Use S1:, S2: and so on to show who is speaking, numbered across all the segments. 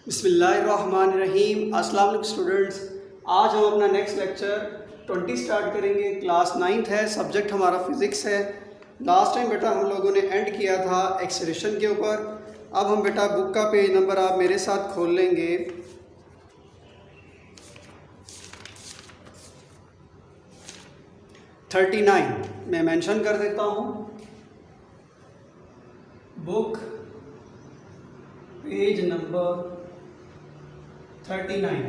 S1: बिस्मिल्लाहिर्रहमानिर्रहीम। अस्सलाम वालेकुम स्टूडेंट्स, आज हम अपना नेक्स्ट लेक्चर 20 स्टार्ट करेंगे। क्लास 9th है, सब्जेक्ट हमारा फ़िज़िक्स है। लास्ट टाइम बेटा हम लोगों ने एंड किया था एक्सेलरेशन के ऊपर। अब हम बेटा बुक का पेज नंबर आप मेरे साथ खोल लेंगे 39। मैं मेंशन कर देता हूँ, बुक पेज नंबर 39।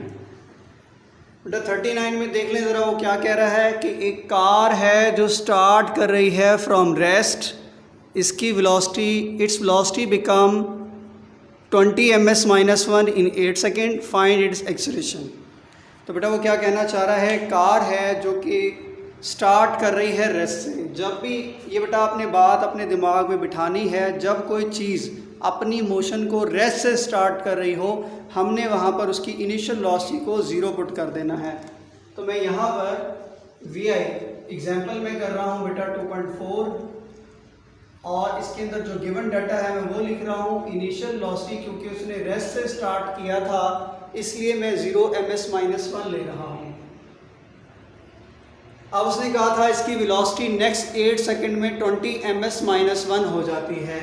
S1: बेटा 39 में देख लें ज़रा वो क्या कह रहा है कि एक कार है जो स्टार्ट कर रही है फ्रॉम रेस्ट। इसकी velocity, its velocity become 20 ms-1 इन 8 सेकेंड। Find its acceleration. तो बेटा वो क्या कहना चाह रहा है, कार है जो कि स्टार्ट कर रही है रेस्ट से। जब भी ये बेटा आपने बात अपने दिमाग में बिठानी है, जब कोई चीज़ अपनी मोशन को रेस्ट से स्टार्ट कर रही हो, हमने वहाँ पर उसकी इनिशियल वेलोसिटी को ज़ीरो पुट कर देना है। तो मैं यहाँ पर वी आई एग्जाम्पल में कर रहा हूँ बेटा 2.4, और इसके अंदर जो गिवन डाटा है मैं वो लिख रहा हूँ इनिशियल वेलोसिटी, क्योंकि उसने रेस्ट से स्टार्ट किया था इसलिए मैं 0 ms-1 ले रहा हूँ। अब उसने कहा था इसकी वेलोसिटी नेक्स्ट 8 सेकंड में 20 ms-1 हो जाती है।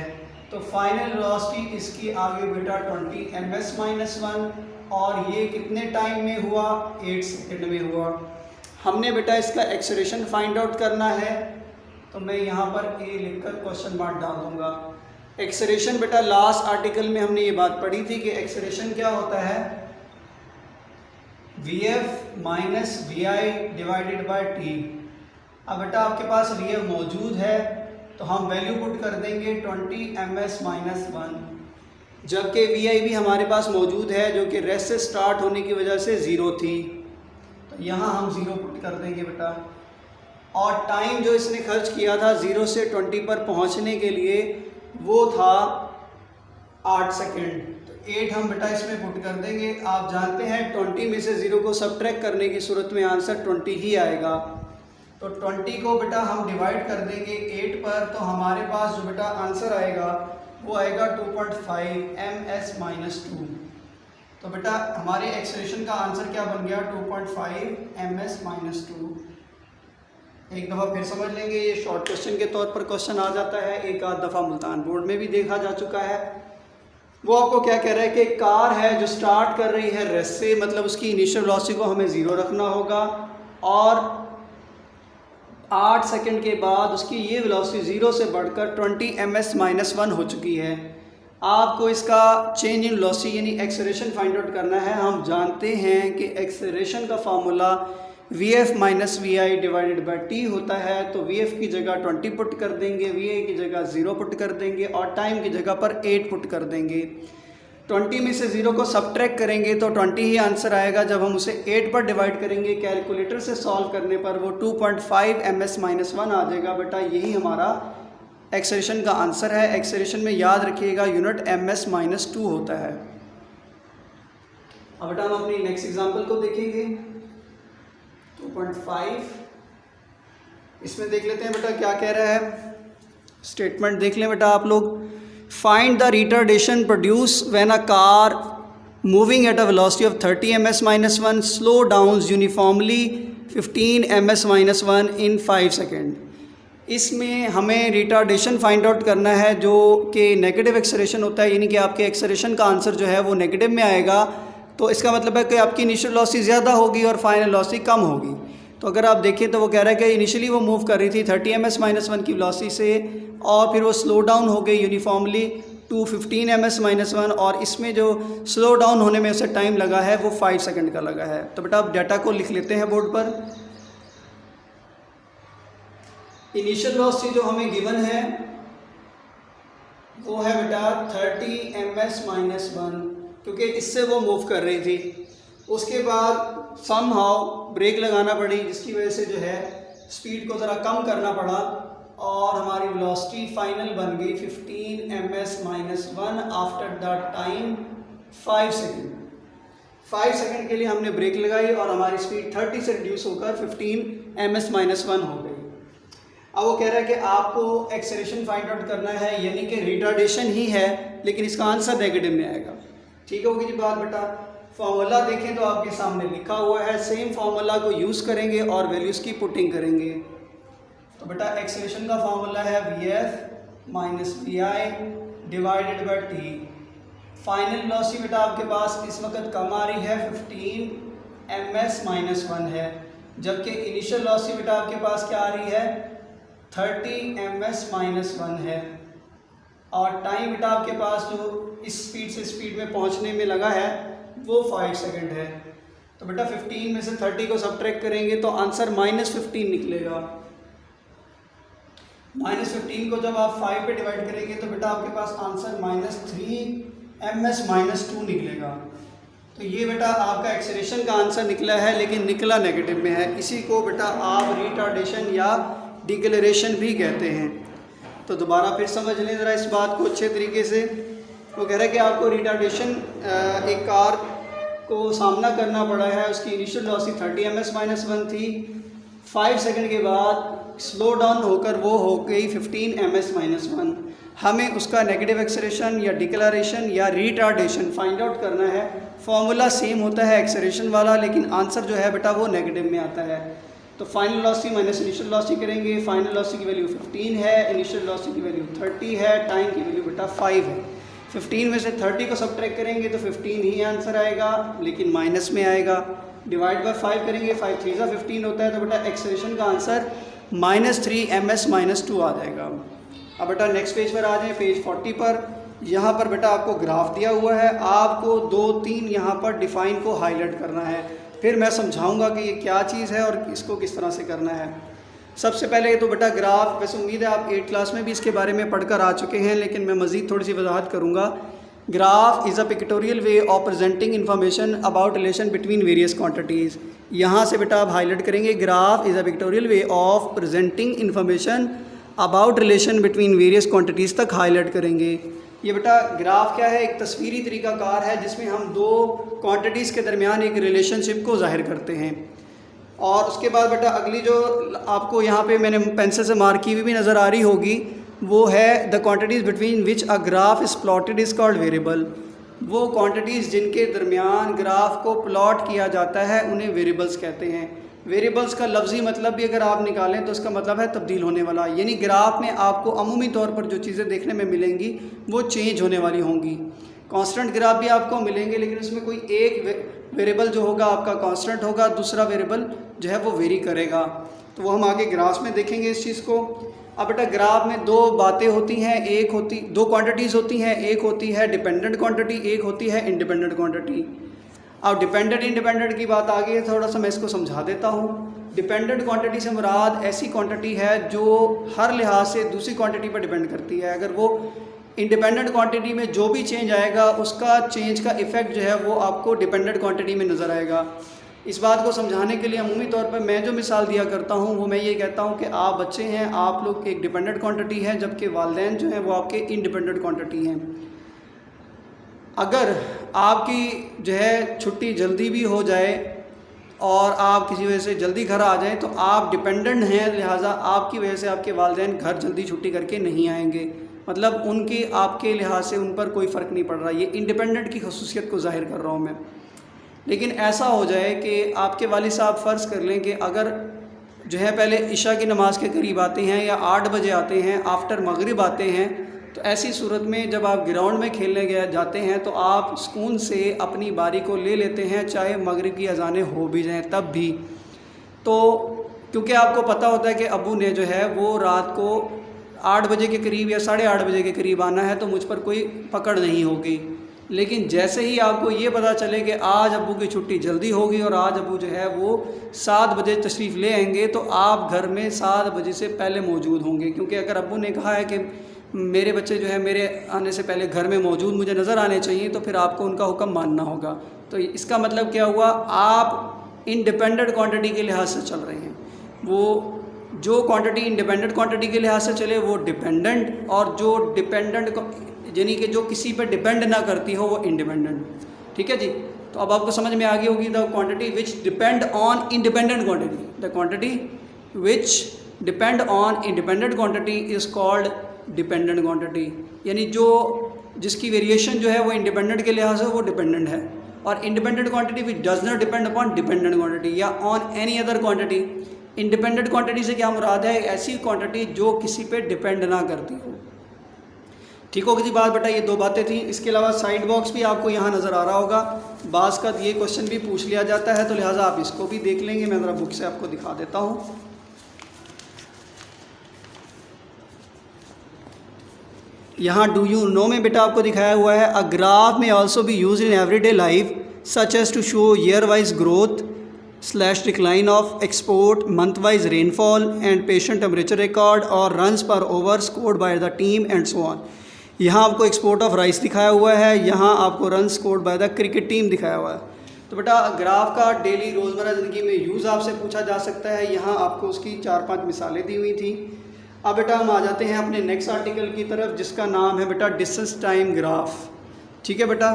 S1: तो फाइनल वेलोसिटी इसकी आगे बेटा 20 ms-1, और ये कितने टाइम में हुआ, 8 सेकंड में हुआ। हमने बेटा इसका एक्सेलरेशन फाइंड आउट करना है, तो मैं यहाँ पर ए लिखकर क्वेश्चन मार्क डाल दूँगा। एक्सेलरेशन बेटा लास्ट आर्टिकल में हमने ये बात पढ़ी थी कि एक्सेलरेशन क्या होता है, Vf minus Vi divided by T. अब बेटा आपके पास Vf मौजूद है तो हम वैल्यू पुट कर देंगे 20 ms-1, जबकि Vi भी हमारे पास मौजूद है जो कि रेस्ट से स्टार्ट होने की वजह से 0 थी, तो यहाँ हम 0 पुट कर देंगे बेटा। और टाइम जो इसने खर्च किया था 0 से 20 पर पहुँचने के लिए वो था 8 सेकेंड। तो 8 हम बेटा इसमें पुट कर देंगे। आप जानते हैं 20 में से 0 को सबट्रैक्ट करने की सूरत में आंसर 20 ही आएगा। तो 20 को बेटा हम डिवाइड कर देंगे 8 पर, तो हमारे पास जो बेटा आंसर आएगा वो आएगा 2.5 ms-2। तो बेटा हमारे एक्सेलरेशन का आंसर क्या बन गया, 2.5 ms-2। एक दफ़ा फिर समझ लेंगे, ये शॉर्ट क्वेश्चन के तौर पर क्वेश्चन आ जाता है, एक आध दफ़ा मुल्तान बोर्ड में भी देखा जा चुका है। वो आपको क्या कह रहा है कि कार है जो स्टार्ट कर रही है रेस्ट से, मतलब उसकी इनिशियल वेलोसिटी को हमें 0 रखना होगा, और 8 सेकंड के बाद उसकी ये वेलोसिटी 0 से बढ़कर 20 ms-1 हो चुकी है। आपको इसका चेंज इन वेलोसिटी यानी एक्सेलरेशन फाइंड आउट करना है। हम जानते हैं कि एक्सेलरेशन का formula Vf minus Vi divided by T होता है। तो Vf की जगह 20 पुट कर देंगे, Vi की जगह 0 पुट कर देंगे, और टाइम की जगह पर 8 पुट कर देंगे। 20 में से 0 को सबट्रैक्ट करेंगे तो 20 ही आंसर आएगा। जब हम उसे 8 पर डिवाइड करेंगे कैलकुलेटर से सॉल्व करने पर वो 2.5 ms-1 आ जाएगा। बेटा यही हमारा एक्सेलरेशन का आंसर है। एक्सेलरेशन में याद रखिएगा यूनिट ms-2 होता है। अब बेटा हम अपनी नेक्स्ट एग्जांपल को देखेंगे 2.5। इसमें देख लेते हैं बेटा क्या कह रहा है, स्टेटमेंट देख लें बेटा आप लोग। Find the retardation produce when a car moving at a velocity of 30 ms-1 slow down uniformly 15 ms-1 in 5 second. इसमें हमें रिटार्डेशन फाइंड आउट करना है जो कि नेगेटिव एक्सेलरेशन होता है, यानी कि आपके एक्सेलरेशन का आंसर जो है वो नेगेटिव में आएगा। तो इसका मतलब है कि आपकी इनिशियल वेलोसिटी ज़्यादा होगी और फाइनल वेलोसिटी कम होगी। तो अगर आप देखें तो वो कह रहा है कि इनिशियली वो मूव कर रही थी 30 ms-1 की वेलोसिटी से, और फिर वो स्लो डाउन हो गई यूनिफॉर्मली टू 15 ms-1, और इसमें जो स्लो डाउन होने में उसे टाइम लगा है वो 5 सेकंड का लगा है। तो बेटा आप डाटा को लिख लेते हैं बोर्ड पर। इनिशियल वेलोसिटी जो हमें गिवन है वो है बेटा 30 ms-1, क्योंकि इससे वो मूव कर रही थी। उसके बाद समहाउ ब्रेक लगाना पड़ी, जिसकी वजह से जो है स्पीड को ज़रा कम करना पड़ा, और हमारी वेलोसिटी फाइनल बन गई 15 ms-1 after the time 5 second. 5 second के लिए हमने ब्रेक लगाई और हमारी स्पीड 30 से रिड्यूस होकर 15 ms-1 हो गई। अब वो कह रहा है कि आपको एक्सेलरेशन फाइंड आउट करना है, यानी कि रिटार्डेशन ही है लेकिन इसका आंसर नेगेटिव में आएगा। ठीक होगी जी बात बेटा। फॉर्मूला देखें तो आपके सामने लिखा हुआ है, सेम फार्मूला को यूज़ करेंगे और वैल्यूज़ की पुटिंग करेंगे। तो बेटा एक्सेलरेशन का फार्मूला है VF minus VI divided by T। Final velocity बेटा आपके पास इस वक्त कम आ रही है, 15 ms माइनस 1 है, जबकि इनिशियल वेलोसिटी बेटा आपके पास क्या आ रही है, 30 ms माइनस 1 है। और टाइम बेटा आपके पास जो इस स्पीड से स्पीड में पहुंचने में लगा है वो 5 सेकंड है। तो बेटा 15 में से 30 को सब्ट्रैक्ट करेंगे तो आंसर -15 निकलेगा। -15 को जब आप 5 पे डिवाइड करेंगे तो बेटा आपके पास आंसर -3 ms माइनस 2 निकलेगा। तो ये बेटा आपका एक्सेलरेशन का आंसर निकला है, लेकिन निकला नेगेटिव में है। इसी को बेटा आप रिटार्डेशन या डिक्लेरेशन भी कहते हैं। तो दोबारा फिर समझ लें ज़रा इस बात को अच्छे तरीके से। वो कह रहा है कि आपको रिटार्डेशन एक कार को सामना करना पड़ा है, उसकी इनिशियल वेलोसिटी 30 ms माइनस 1 थी, 5 सेकंड के बाद स्लो डाउन होकर वो हो गई 15 ms माइनस 1। हमें उसका नेगेटिव एक्सेलरेशन या डिक्लेरेशन या रिटार्डेशन फाइंड आउट करना है। फॉर्मूला सेम होता है एक्सेलरेशन वाला, लेकिन आंसर जो है बेटा वो नेगेटिव में आता है। तो final velocity minus initial velocity करेंगे। फाइनल वेलोसिटी की वैल्यू 15 है, इनिशियल वेलोसिटी की वैल्यू 30 है, टाइम की वैल्यू बेटा 5 है। 15 में से 30 को सब्ट्रैक्ट करेंगे तो 15 ही आंसर आएगा, लेकिन माइनस में आएगा। डिवाइड बाय 5 करेंगे, 5 3 ज़ा 15 होता है, तो बेटा एक्सेलरेशन का आंसर -3 ms माइनस 2 आ जाएगा। अब बेटा नेक्स्ट पेज पर आ जाएं, पेज 40 पर। यहाँ पर बेटा आपको ग्राफ दिया हुआ है, आपको 2-3 यहाँ पर डिफाइन को हाईलाइट करना है, फिर मैं समझाऊंगा कि ये क्या चीज़ है और इसको किस तरह से करना है। सबसे पहले तो बेटा ग्राफ, वैसे उम्मीद है आप 8th क्लास में भी इसके बारे में पढ़कर आ चुके हैं, लेकिन मैं मज़ीद थोड़ी सी वजाहत करूँगा। Graph is a pictorial way of presenting information about relation between various quantities. यहाँ से बेटा आप हाईलाइट करेंगे, graph is a pictorial way of presenting information about relation between various quantities तक हाईलाइट करेंगे। ये बेटा ग्राफ क्या है, एक तस्वीरी तरीक़ाकार है जिसमें हम दो क्वांटिटीज़ के दरमियान एक रिलेशनशिप को ज़ाहिर करते हैं। और उसके बाद बेटा अगली जो आपको यहाँ पे मैंने पेंसिल से मार्क की हुई भी नज़र आ रही होगी, वो है the quantities between which a graph is plotted is called variable. वो क्वांटिटीज़ जिनके दरमियान ग्राफ को प्लॉट किया जाता है उन्हें वेरिएबल्स कहते हैं। वेरिएबल्स का लफ्ज़ी मतलब भी अगर आप निकालें तो उसका मतलब है तब्दील होने वाला, यानी ग्राफ में आपको अमूमी तौर पर जो चीज़ें देखने में मिलेंगी वो चेंज होने वाली होंगी। कांस्टेंट ग्राफ भी आपको मिलेंगे, लेकिन उसमें कोई एक वेरिएबल जो होगा आपका कांस्टेंट होगा, दूसरा वेरिएबल जो है वो वेरी करेगा। तो वो हम आगे ग्राफ्स में देखेंगे इस चीज़ को। अब बेटा ग्राफ में दो बातें होती हैं, दो क्वांटिटीज़ होती हैं, एक होती है डिपेंडेंट क्वांटिटी, एक होती है इंडिपेंडेंट क्वांटिटी। अब डिपेंडेंट इंडिपेंडेंट की बात आ गई है, थोड़ा सा मैं इसको समझा देता हूँ। डिपेंडेंट क्वांटिटी से मुराद ऐसी क्वांटिटी है जो हर लिहाज से दूसरी क्वांटिटी पर डिपेंड करती है। अगर वो इंडिपेंडेंट क्वांटिटी में जो भी चेंज आएगा उसका चेंज का इफ़ेक्ट जो है वो आपको डिपेंडेंट क्वांटिटी में नज़र आएगा। इस बात को समझाने के लिए अमूमी तौर पर मैं जो मिसाल दिया करता हूँ वो मैं ये कहता हूँ कि आप बच्चे हैं, आप लोग एक डिपेंडेंट क्वांटिटी है, जबकि वालिदैन जो हैं वो आपके इंडिपेंडेंट क्वांटिटी हैं। अगर आपकी जो है छुट्टी जल्दी भी हो जाए और आप किसी वजह से जल्दी घर आ जाएं तो आप डिपेंडेंट हैं, लिहाजा आपकी वजह से आपके वालिदैन घर जल्दी छुट्टी करके नहीं आएंगे, मतलब उनकी आपके लिहाज से उन पर कोई फ़र्क नहीं पड़ रहा। ये इंडिपेंडेंट की खसूसियत को ज़ाहिर कर रहा हूँ मैं। लेकिन ऐसा हो जाए कि आपके वालिद साहब फ़र्ज़ कर लें कि अगर जो है पहले इशा की नमाज़ के करीब आते हैं या 8 बजे आते हैं, आफ्टर मगरिब आते हैं, तो ऐसी सूरत में जब आप ग्राउंड में खेलने जाते हैं तो आप सुकून से अपनी बारी को ले लेते हैं, चाहे मगरिब की अज़ानें हो भी जाएं तब भी। तो क्योंकि आपको पता होता है कि अबू ने जो है वो रात को 8 बजे के करीब या 8:30 बजे के करीब आना है, तो मुझ पर कोई पकड़ नहीं होगी। लेकिन जैसे ही आपको ये पता चले कि आज अबू की छुट्टी जल्दी होगी और आज अबू जो है वो 7 बजे तशरीफ़ ले आएंगे, तो आप घर में 7 बजे से पहले मौजूद होंगे, क्योंकि अगर अबू ने कहा है कि मेरे बच्चे जो है मेरे आने से पहले घर में मौजूद मुझे नज़र आने चाहिए, तो फिर आपको उनका हुक्म मानना होगा। तो इसका मतलब क्या हुआ, आप इंडिपेंडेंट क्वांटिटी के लिहाज से चल रहे हैं। वो जो क्वांटिटी इंडिपेंडेंट क्वांटिटी के लिहाज से चले वो डिपेंडेंट, और जो डिपेंडेंट यानी कि जो किसी पर डिपेंड ना करती हो वो इंडिपेंडेंट। ठीक है जी। तो अब आपको समझ में आ गई होगी, the quantity which depend on independent quantity, the quantity which depend on independent quantity is called dependent quantity. यानी जो जिसकी वेरिएशन जो है वो इंडिपेंडेंट के लिहाज से वो डिपेंडेंट है, और independent quantity which does not depend upon dependent quantity या on any other quantity. Independent quantity से क्या मुराद है? ऐसी क्वांटिटी जो किसी पे डिपेंड ना करती हो। ठीक हो गई बात बेटा, ये दो बातें थी। इसके अलावा साइड बॉक्स भी आपको यहाँ नज़र आ रहा होगा, बाज़ का ये क्वेश्चन भी पूछ लिया जाता है, तो लिहाजा आप इसको भी देख लेंगे। मैं ज़रा बुक से आपको दिखा देता हूँ। यहाँ डू यू नो में बेटा आपको दिखाया हुआ है, अ ग्राफ में also be use in everyday life such as to show year wise growth / decline of export, month wise rainfall and patient temperature record और रन्स पर over scored by the team and so on. यहाँ आपको export of rice दिखाया हुआ है, यहाँ आपको run scored by the cricket team दिखाया हुआ है। तो बेटा ग्राफ का डेली रोज़मर्रा ज़िंदगी में यूज़ आपसे पूछा जा सकता है। यहाँ आपको उसकी 4-5 मिसालें दी हुई थी। अब बेटा हम आ जाते हैं अपने नेक्स्ट आर्टिकल की तरफ, जिसका नाम है बेटा डिस्टेंस टाइम ग्राफ। ठीक है बेटा,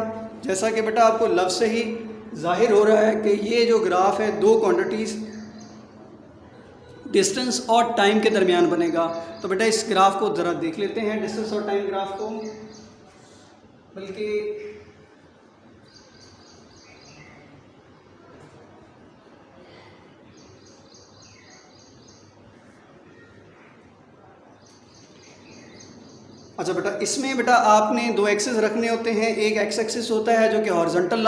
S1: जैसा कि बेटा आपको लफ्ज़ से ही जाहिर हो रहा है कि ये जो ग्राफ है दो क्वांटिटीज़ डिस्टेंस और टाइम के दरमियान बनेगा। तो बेटा इस ग्राफ को ज़रा देख लेते हैं, डिस्टेंस और टाइम ग्राफ को। बल्कि अच्छा बेटा, इसमें बेटा आपने दो एक्सिस रखने होते हैं। एक एक्स एक्सिस होता है जो कि हॉरिजॉन्टल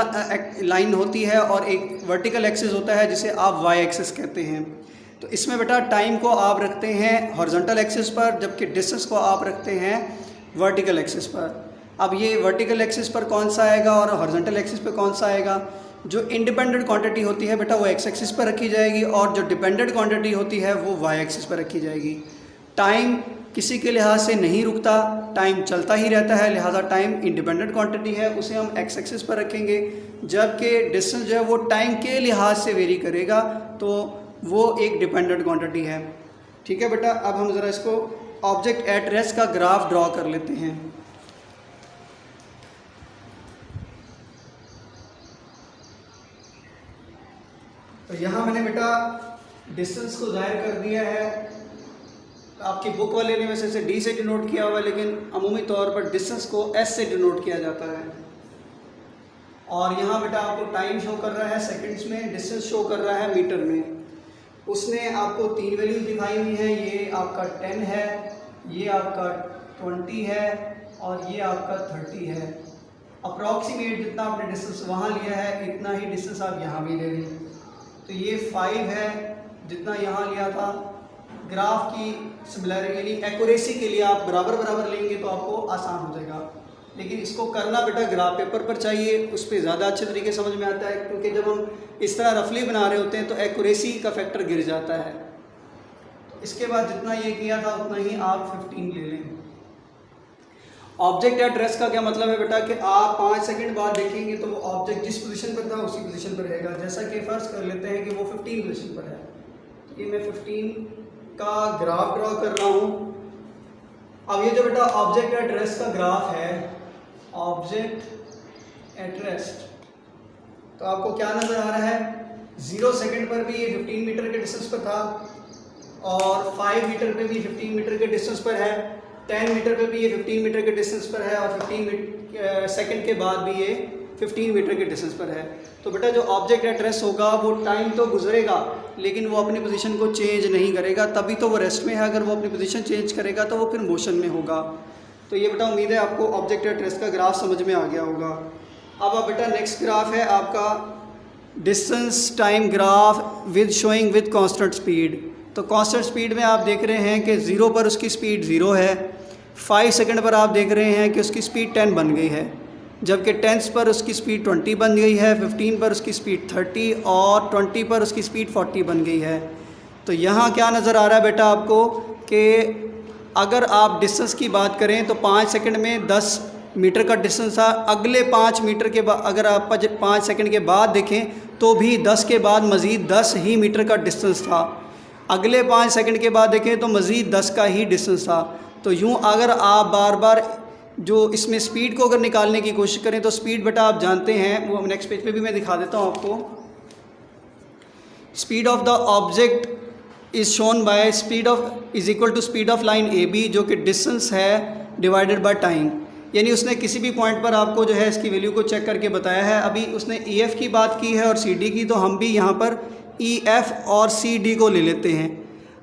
S1: लाइन होती है, और एक वर्टिकल एक्सिस होता है जिसे आप वाई एक्सिस कहते हैं। तो इसमें बेटा टाइम को आप रखते हैं हॉरिजॉन्टल एक्सिस पर, जबकि डिस्टेंस को आप रखते हैं वर्टिकल एक्सिस पर। अब ये वर्टिकल एक्सिस पर कौन सा आएगा और हॉरिजॉन्टल एक्सिस पर कौन सा आएगा? जो इंडिपेंडेंट क्वांटिटी होती है बेटा वो एक्स एक्सिस पर रखी जाएगी, और जो डिपेंडेंट क्वांटिटी होती है वो वाई एक्सिस पर रखी जाएगी। टाइम किसी के लिहाज से नहीं रुकता, टाइम चलता ही रहता है, लिहाजा टाइम इंडिपेंडेंट क्वांटिटी है, उसे हम एक्स एक्सिस पर रखेंगे। जबकि डिस्टेंस जो है वो टाइम के लिहाज से वेरी करेगा, तो वो एक डिपेंडेंट क्वांटिटी है। ठीक है बेटा, अब हम ज़रा इसको ऑब्जेक्ट एट रेस्ट का ग्राफ ड्रॉ कर लेते हैं। तो यहाँ मैंने बेटा डिस्टेंस को जाहिर कर दिया है। आपकी बुक वाले ने वैसे से डी से डिनोट किया हुआ है, लेकिन अमूमी तौर पर डिस्टेंस को एस से डिनोट किया जाता है। और यहाँ बेटा आपको टाइम शो कर रहा है सेकंड्स में, डिस्टेंस शो कर रहा है मीटर में। उसने आपको 3 वैल्यूज दिखाई हुई हैं, ये आपका 10 है, ये आपका 20 है, और ये आपका 30 है। अप्रॉक्सीमेट जितना आपने डिस्टेंस वहाँ लिया है इतना ही डिस्टेंस आप यहाँ भी ले लें। तो ये 5 है जितना यहाँ लिया था। ग्राफ की सिमिलरिटी यानी एक्यूरेसी के लिए आप बराबर बराबर लेंगे तो आपको आसान हो जाएगा, लेकिन इसको करना बेटा ग्राफ पेपर पर चाहिए, उस पर ज़्यादा अच्छे तरीके समझ में आता है। क्योंकि जब हम इस तरह रफली बना रहे होते हैं तो एक्यूरेसी का फैक्टर गिर जाता है। तो इसके बाद जितना ये किया था उतना ही आप 15 ले लें। ऑब्जेक्ट एट रेस्ट का क्या मतलब है बेटा कि आप 5 सेकंड बाद देखेंगे तो वो ऑब्जेक्ट जिस पोजीशन पर था उसी पोजीशन पर रहेगा। जैसा कि फर्ज कर लेते हैं कि वो 15 पोजीशन पर है, तो ये मैं 15 का ग्राफ ड्रॉ कर रहा हूँ। अब ये जो बेटा ऑब्जेक्ट एट रेस्ट का ग्राफ है, ऑब्जेक्ट एट रेस्ट, तो आपको क्या नज़र आ रहा है? 0 सेकंड पर भी ये 15 मीटर के डिस्टेंस पर था, और 5 मीटर पे भी 15 मीटर के डिस्टेंस पर है, 10 मीटर पे भी ये 15 मीटर के डिस्टेंस पर है, और 15 सेकंड के बाद भी ये 15 मीटर के डिस्टेंस पर है। तो बेटा जो ऑब्जेक्ट एट रेस्ट होगा वो टाइम तो गुजरेगा, लेकिन वो अपनी पोजीशन को चेंज नहीं करेगा, तभी तो वो रेस्ट में है। अगर वो अपनी पोजीशन चेंज करेगा तो वो फिर मोशन में होगा। तो ये बेटा उम्मीद है आपको ऑब्जेक्ट एट रेस्ट का ग्राफ समझ में आ गया होगा। अब बेटा नेक्स्ट ग्राफ है आपका distance time graph with showing with constant speed. तो कांस्टेंट स्पीड में आप देख रहे हैं कि 0 पर उसकी स्पीड 0 है, 5 सेकंड पर आप देख रहे हैं कि उसकी स्पीड 10 बन गई है, जबकि 10 पर उसकी स्पीड 20 बन गई है, 15 पर उसकी स्पीड 30 और 20 पर उसकी स्पीड 40 बन गई है। तो यहाँ क्या नज़र आ रहा है बेटा आपको कि अगर आप डिस्टेंस की बात करें तो 5 सेकंड में 10 मीटर का डिस्टेंस था। अगले 5 मीटर के बाद अगर आप 5 सेकंड के बाद देखें तो भी 10 के बाद मज़ीद 10 ही मीटर का डिस्टेंस था। अगले 5 सेकंड के बाद देखें तो मज़ीद 10 का ही डिस्टेंस था। तो यूँ अगर आप बार बार जो इसमें स्पीड को अगर निकालने की कोशिश करें तो स्पीड बेटा आप जानते हैं, वो नेक्स्ट पेज पे भी मैं दिखा देता हूँ आपको। Speed of the object is shown by speed of is equal to speed of line A B, जो कि डिस्टेंस है डिवाइडेड बाय टाइम। यानी उसने किसी भी पॉइंट पर आपको जो है इसकी वैल्यू को चेक करके बताया है। अभी उसने EF की बात की है और CD की, तो हम भी यहाँ पर EF और CD को ले लेते हैं।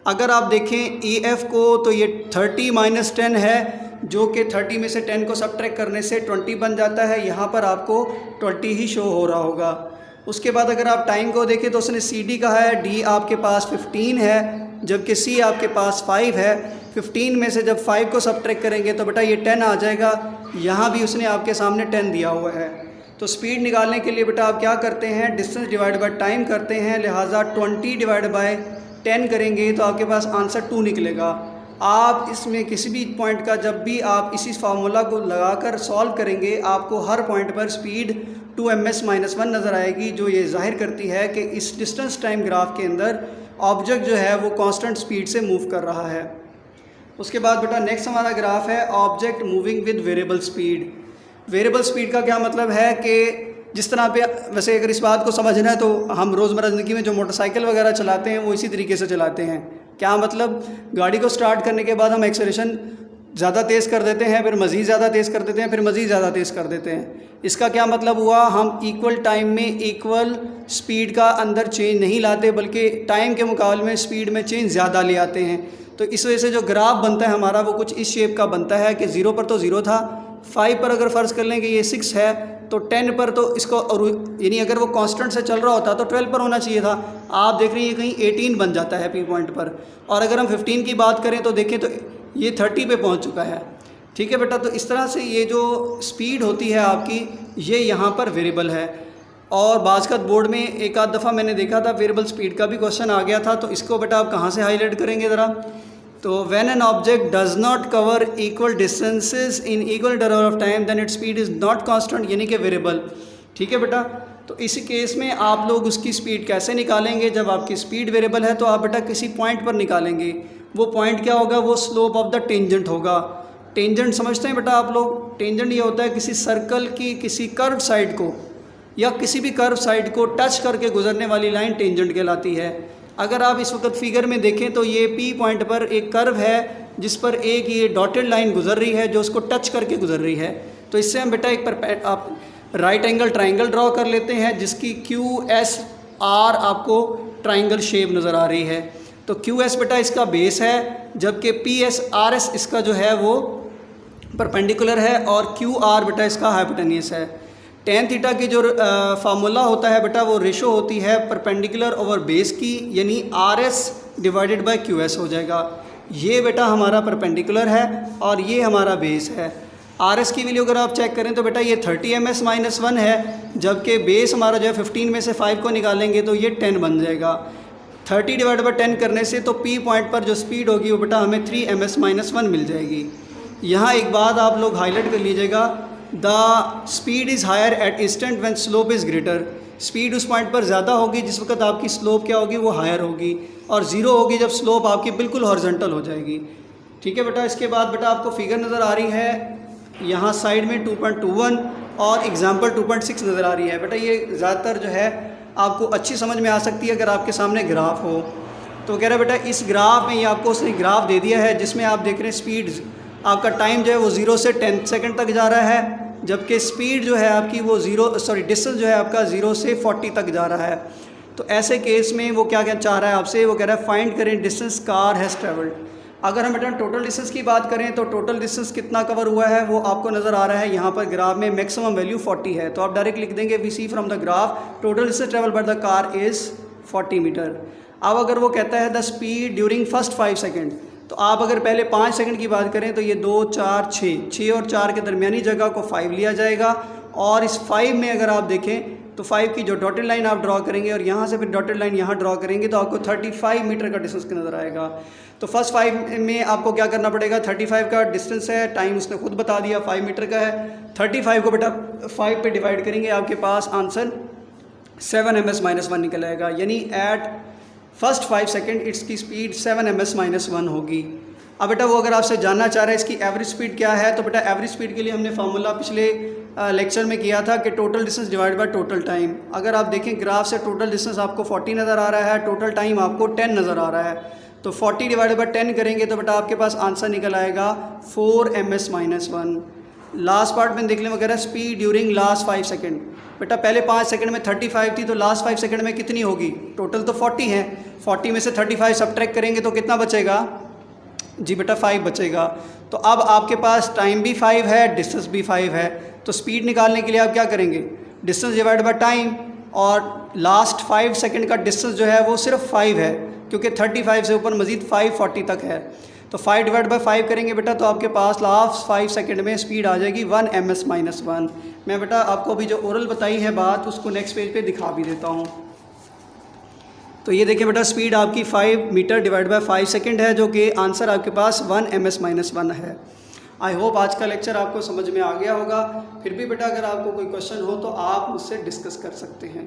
S1: अगर आप देखें EF को तो ये 30 - 10 है, जो कि 30 में से 10 को सब्ट्रैक्ट करने से 20 बन जाता है। यहाँ पर आपको 20 ही शो हो रहा होगा। उसके बाद अगर आप टाइम को देखें तो उसने CD कहा है, D आपके पास 15 है, जबकि C आपके पास 5 है। 15 में से जब 5 को सब्ट्रैक्ट करेंगे तो बेटा ये 10 आ जाएगा। यहाँ भी उसने आपके सामने 10 दिया हुआ है। तो स्पीड निकालने के लिए बेटा आप क्या करते हैं, डिस्टेंस डिवाइड बाय टाइम करते हैं, लिहाजा 20 डिवाइड बाय 10 करेंगे तो आपके पास आंसर 2 निकलेगा। आप इसमें किसी भी पॉइंट का जब भी आप इसी फार्मूला को लगाकर सॉल्व करेंगे, आपको हर पॉइंट पर स्पीड 2ms - 1 नज़र आएगी, जो ये जाहिर करती है कि इस डिस्टेंस टाइम ग्राफ के अंदर ऑब्जेक्ट जो है वो कांस्टेंट स्पीड से मूव कर रहा है। उसके बाद बेटा नेक्स्ट हमारा ग्राफ है object moving with variable speed. Variable speed का क्या मतलब है कि जिस तरह पे, वैसे अगर इस बात को समझना है तो हम रोज़मर्रा ज़िंदगी में जो मोटरसाइकिल वगैरह चलाते हैं वो इसी तरीके से चलाते हैं। क्या मतलब, गाड़ी को स्टार्ट करने के बाद हम एक्सेलरेशन ज़्यादा तेज़ कर देते हैं, फिर मज़ीद ज़्यादा तेज़ कर देते हैं, फिर मज़ीद ज़्यादा तेज़ कर देते हैं। इसका क्या मतलब हुआ, हम इक्वल टाइम में इक्वल स्पीड का अंदर चेंज नहीं लाते, बल्कि टाइम के मुकाबले में स्पीड में चेंज ज़्यादा ले आते हैं। तो इस वजह से जो ग्राफ बनता है हमारा वो कुछ इस शेप का बनता है कि 0 पर तो 0 था, 5 पर अगर फ़र्ज़ कर लें कि ये 6 है, तो 10 पर तो इसको, यानी अगर वो कांस्टेंट से चल रहा होता तो 12 पर होना चाहिए था। आप देख रहे हैं कहीं 18 बन जाता है P पॉइंट पर। और अगर हम 15 की बात करें तो देखें तो ये 30 पे पहुंच चुका है। ठीक है बेटा, तो इस तरह से ये जो स्पीड होती है आपकी, ये यहाँ पर वेरिएबल है। और बाज़ बोर्ड में एक आध दफ़ा मैंने देखा था वेरिएबल स्पीड का भी क्वेश्चन आ गया था, तो इसको बेटा आप कहाँ से हाईलाइट करेंगे ज़रा। तो when an object does not cover equal distances in equal interval of time then its speed is not constant, यानी कि वेरिएबल। ठीक है बेटा, तो इसी केस में आप लोग उसकी स्पीड कैसे निकालेंगे, जब आपकी स्पीड वेरिएबल है तो आप बेटा किसी पॉइंट पर निकालेंगे। वो पॉइंट क्या होगा, वो स्लोप ऑफ द टेंजेंट होगा। टेंजेंट समझते हैं बेटा आप लोग, टेंजेंट ये होता है किसी सर्कल की किसी कर्व साइड को या किसी भी कर्व साइड को टच करके गुजरने वाली लाइन टेंजेंट कहलाती है। अगर आप इस वक्त फिगर में देखें तो ये P पॉइंट पर एक कर्व है जिस पर एक ये डॉटेड लाइन गुजर रही है जो उसको टच करके गुजर रही है। तो इससे हम बेटा एक आप राइट एंगल ट्राइंगल ड्रॉ कर लेते हैं जिसकी QSR आपको ट्राइंगल शेप नज़र आ रही है। तो QS बेटा इसका बेस है, जबकि PSRS इसका जो है वो परपेंडिकुलर है और QR बेटा इसका हाइपोटेन्यूस है। tan थीटा की जो फार्मूला होता है बेटा वो रेशो होती है परपेंडिकुलर ओवर बेस की, यानी RS डिवाइडेड बाय QS हो जाएगा। ये बेटा हमारा परपेंडिकुलर है और ये हमारा बेस है। RS की वैल्यू अगर आप चेक करें तो बेटा ये 30 ms - 1 है, जबकि बेस हमारा जो है 15 में से 5 को निकालेंगे तो ये 10 बन जाएगा। 30 डिवाइड बाई 10 करने से तो P पॉइंट पर जो स्पीड होगी वो बेटा हमें 3 ms - 1 मिल जाएगी। यहाँ एक बात आप लोग हाईलाइट कर लीजिएगा, the speed is higher at instant when slope is greater. Speed उस पॉइंट पर ज़्यादा होगी जिस वक्त आपकी स्लोप क्या होगी, वो हायर होगी, और ज़ीरो होगी जब स्लोप आपकी बिल्कुल हॉरिजॉन्टल हो जाएगी। ठीक है बेटा, इसके बाद बेटा आपको फिगर नज़र आ रही है यहाँ साइड में 2.21 और एग्जाम्पल 2.6 नज़र आ रही है। बेटा ये ज़्यादातर जो है आपको अच्छी समझ में आ सकती है अगर आपके सामने ग्राफ हो। तो कह रहा है बेटा इस ग्राफ में ये आपको उसने ग्राफ दे दिया है जिसमें आप देख रहे हैं स्पीड, आपका टाइम जो है वो 0 से 10 सेकंड तक जा रहा है, जबकि स्पीड जो है आपकी वो डिस्टेंस जो है आपका 0 से 40 तक जा रहा है। तो ऐसे केस में वो क्या चाह रहा है आपसे, वो कह रहा है फाइंड करें डिस्टेंस कार हैज़ ट्रेवल्ड। अगर हम बेटा टोटल डिस्टेंस की बात करें तो टोटल डिस्टेंस कितना कवर हुआ है वो आपको नज़र आ रहा है यहाँ पर ग्राफ में, मैक्सिमम वैल्यू 40 है। तो आप डायरेक्ट लिख देंगे we see from the graph total distance travel by the car is 40 metre. अब अगर वो कहता है the speed during first 5 second, तो आप अगर पहले 5 सेकंड की बात करें तो ये 2 4 6 और 4 के दरमियानी जगह को 5 लिया जाएगा, और इस 5 में अगर आप देखें तो 5 की जो डॉटेड लाइन आप ड्रॉ करेंगे और यहाँ से फिर डॉटेड लाइन यहाँ ड्रॉ करेंगे तो आपको 35 मीटर का डिस्टेंस नज़र आएगा। तो फर्स्ट 5 में आपको क्या करना पड़ेगा, 35 का डिस्टेंस है, टाइम उसने खुद बता दिया 5 मीटर का है। 35 को बेटा 5 पे डिवाइड करेंगे, आपके पास आंसर 7 ms - 1 निकल आएगा, यानी एट फर्स्ट 5 सेकेंड इसकी स्पीड 7 ms - 1 होगी। अब बेटा वो अगर आपसे जानना चाह रहा है इसकी एवरेज स्पीड क्या है, तो बेटा एवरेज स्पीड के लिए हमने फार्मूला पिछले लेक्चर में किया था कि total distance divide by total time. अगर आप देखें ग्राफ से टोटल डिस्टेंस आपको 40 नज़र आ रहा है, टोटल टाइम आपको 10 नज़र आ रहा है, तो 40 डिवाइड बाय 10 करेंगे तो बेटा आपके पास आंसर निकल आएगा 4 ms - 1। लास्ट पार्ट में देख लें वगैरह स्पीड ड्यूरिंग लास्ट 5 सेकंड। बेटा पहले 5 सेकंड में 35 थी, तो लास्ट 5 सेकंड में कितनी होगी? टोटल तो 40 है, 40 में से 35 सब्ट्रैक्ट करेंगे तो कितना बचेगा? जी बेटा 5 बचेगा। तो अब आपके पास टाइम भी 5 है, डिस्टेंस भी 5 है, तो स्पीड निकालने के लिए आप क्या करेंगे? डिस्टेंस डिवाइड बाय टाइम, और लास्ट 5 सेकंड का डिस्टेंस जो है वो सिर्फ 5 है, क्योंकि 35 से ऊपर मज़ीद 540 तक है। तो 5 डिवाइड बाय 5 करेंगे बेटा, तो आपके पास लास्ट 5 सेकंड में स्पीड आ जाएगी 1 ms-1। मैं बेटा आपको अभी जो ओरल बताई है बात, उसको नेक्स्ट पेज पे दिखा भी देता हूँ। तो ये देखिए बेटा, स्पीड आपकी 5 मीटर डिवाइड बाय 5 सेकंड है, जो कि आंसर आपके पास 1 ms-1 है। आई होप आज का लेक्चर आपको समझ में आ गया होगा। फिर भी बेटा अगर आपको कोई क्वेश्चन हो तो आप मुझसे डिस्कस कर सकते हैं।